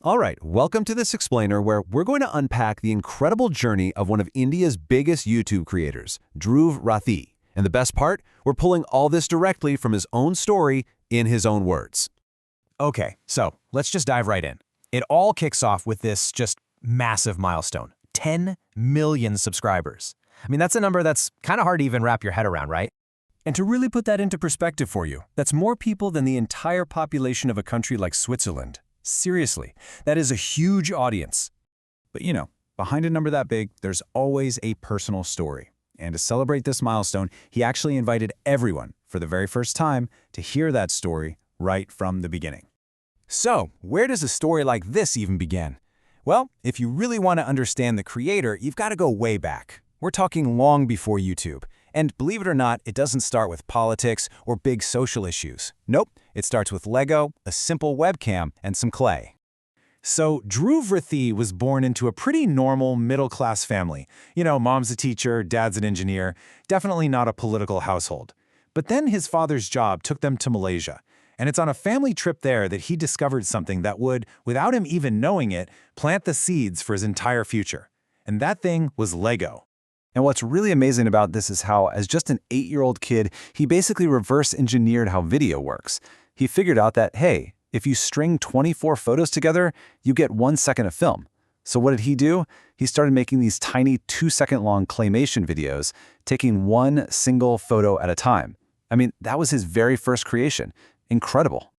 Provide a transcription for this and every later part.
All right, welcome to this explainer where we're going to unpack the incredible journey of one of India's biggest YouTube creators, Dhruv Rathee. And the best part, we're pulling all this directly from his own story in his own words. Okay, so let's just dive right in. It all kicks off with this just massive milestone, 10 million subscribers. I mean, that's a number that's kind of hard to even wrap your head around, right? And to really put that into perspective for you, that's more people than the entire population of a country like Switzerland. Seriously, that is a huge audience. But behind a number that big, there's always a personal story. And to celebrate this milestone, he actually invited everyone for the very first time to hear that story right from the beginning. So, where does a story like this even begin? Well, if you really want to understand the creator, you've got to go way back. We're talking long before YouTube. And believe it or not, it doesn't start with politics or big social issues. Nope, it starts with Lego, a simple webcam, and some clay. So Dhruv Rathee was born into a pretty normal middle-class family. Mom's a teacher, dad's an engineer, definitely not a political household. But then his father's job took them to Malaysia. And it's on a family trip there that he discovered something that would, without him even knowing it, plant the seeds for his entire future. And that thing was Lego. And what's really amazing about this is how, as just an 8-year-old kid, he basically reverse engineered how video works. He figured out that, hey, if you string 24 photos together, you get 1 second of film. So what did he do? He started making these tiny 2-second-long claymation videos, taking one single photo at a time. I mean, that was his very first creation. Incredible.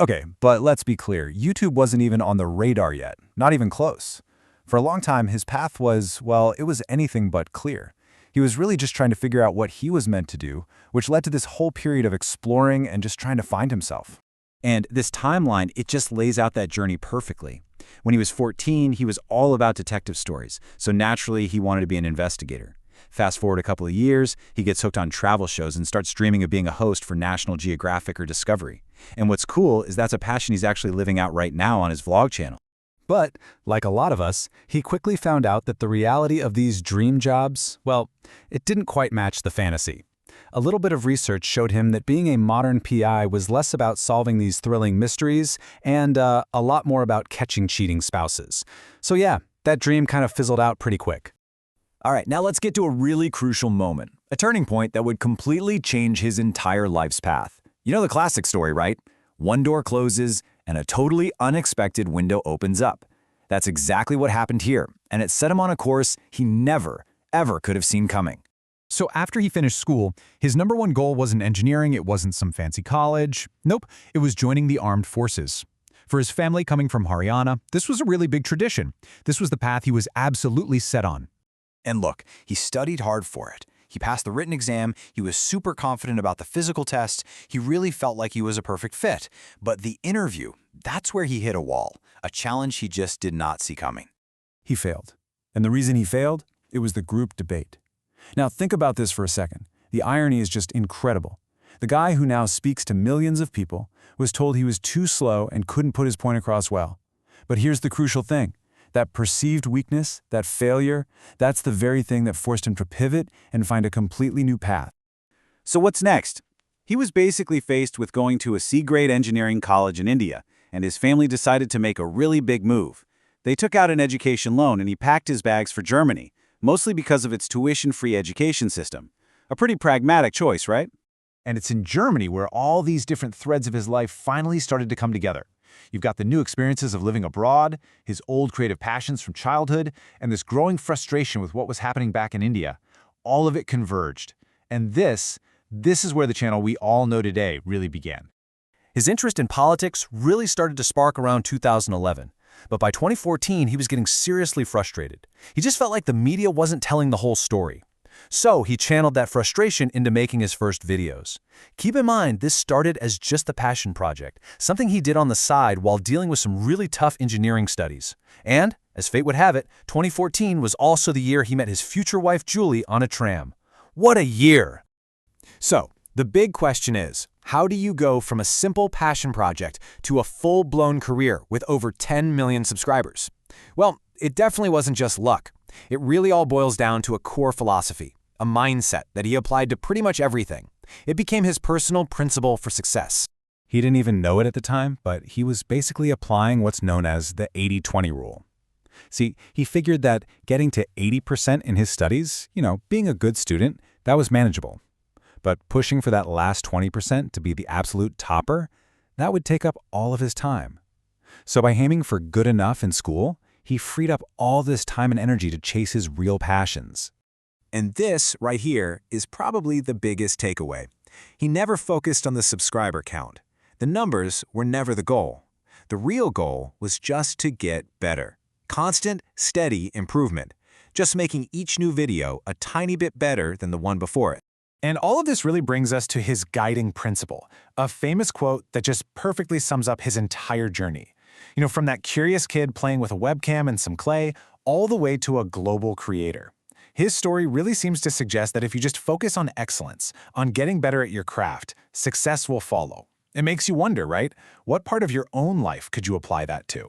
Okay, but let's be clear, YouTube wasn't even on the radar yet, not even close. For a long time, his path was, well, it was anything but clear. He was really just trying to figure out what he was meant to do, which led to this whole period of exploring and just trying to find himself. And this timeline, it just lays out that journey perfectly. When he was 14, he was all about detective stories, so naturally he wanted to be an investigator. Fast forward a couple of years, he gets hooked on travel shows and starts dreaming of being a host for National Geographic or Discovery. And what's cool is that's a passion he's actually living out right now on his vlog channel. But, like a lot of us, he quickly found out that the reality of these dream jobs, well, it didn't quite match the fantasy. A little bit of research showed him that being a modern PI was less about solving these thrilling mysteries and a lot more about catching cheating spouses. So yeah, that dream kind of fizzled out pretty quick. All right, now let's get to a really crucial moment, a turning point that would completely change his entire life's path. You know the classic story, right? One door closes, and a totally unexpected window opens up. That's exactly what happened here, and it set him on a course he never, ever could have seen coming. So after he finished school, his number one goal wasn't engineering, it wasn't some fancy college. Nope, it was joining the armed forces. For his family coming from Haryana, this was a really big tradition. This was the path he was absolutely set on. And look, he studied hard for it. He passed the written exam, he was super confident about the physical test, he really felt like he was a perfect fit. But the interview, that's where he hit a wall, a challenge he just did not see coming. He failed. And the reason he failed? It was the group debate. Now think about this for a second. The irony is just incredible. The guy who now speaks to millions of people was told he was too slow and couldn't put his point across well. But here's the crucial thing. That perceived weakness, that failure, that's the very thing that forced him to pivot and find a completely new path. So what's next? He was basically faced with going to a C-grade engineering college in India, and his family decided to make a really big move. They took out an education loan and he packed his bags for Germany, mostly because of its tuition-free education system. A pretty pragmatic choice, right? And it's in Germany where all these different threads of his life finally started to come together. You've got the new experiences of living abroad, his old creative passions from childhood, and this growing frustration with what was happening back in India. All of it converged. And this is where the channel we all know today really began. His interest in politics really started to spark around 2011. But by 2014, he was getting seriously frustrated. He just felt like the media wasn't telling the whole story. So he channeled that frustration into making his first videos. Keep in mind, this started as just a passion project, something he did on the side while dealing with some really tough engineering studies. And, as fate would have it, 2014 was also the year he met his future wife Julie on a tram. What a year! So, the big question is, how do you go from a simple passion project to a full-blown career with over 10 million subscribers? Well, it definitely wasn't just luck. It really all boils down to a core philosophy, a mindset that he applied to pretty much everything. It became his personal principle for success. He didn't even know it at the time, but he was basically applying what's known as the 80-20 rule. See, he figured that getting to 80% in his studies, being a good student, that was manageable. But pushing for that last 20% to be the absolute topper, that would take up all of his time. So by aiming for good enough in school, he freed up all this time and energy to chase his real passions. And this, right here, is probably the biggest takeaway. He never focused on the subscriber count. The numbers were never the goal. The real goal was just to get better. Constant, steady improvement. Just making each new video a tiny bit better than the one before it. And all of this really brings us to his guiding principle, a famous quote that just perfectly sums up his entire journey. From that curious kid playing with a webcam and some clay, all the way to a global creator. His story really seems to suggest that if you just focus on excellence, on getting better at your craft, success will follow. It makes you wonder, right? What part of your own life could you apply that to?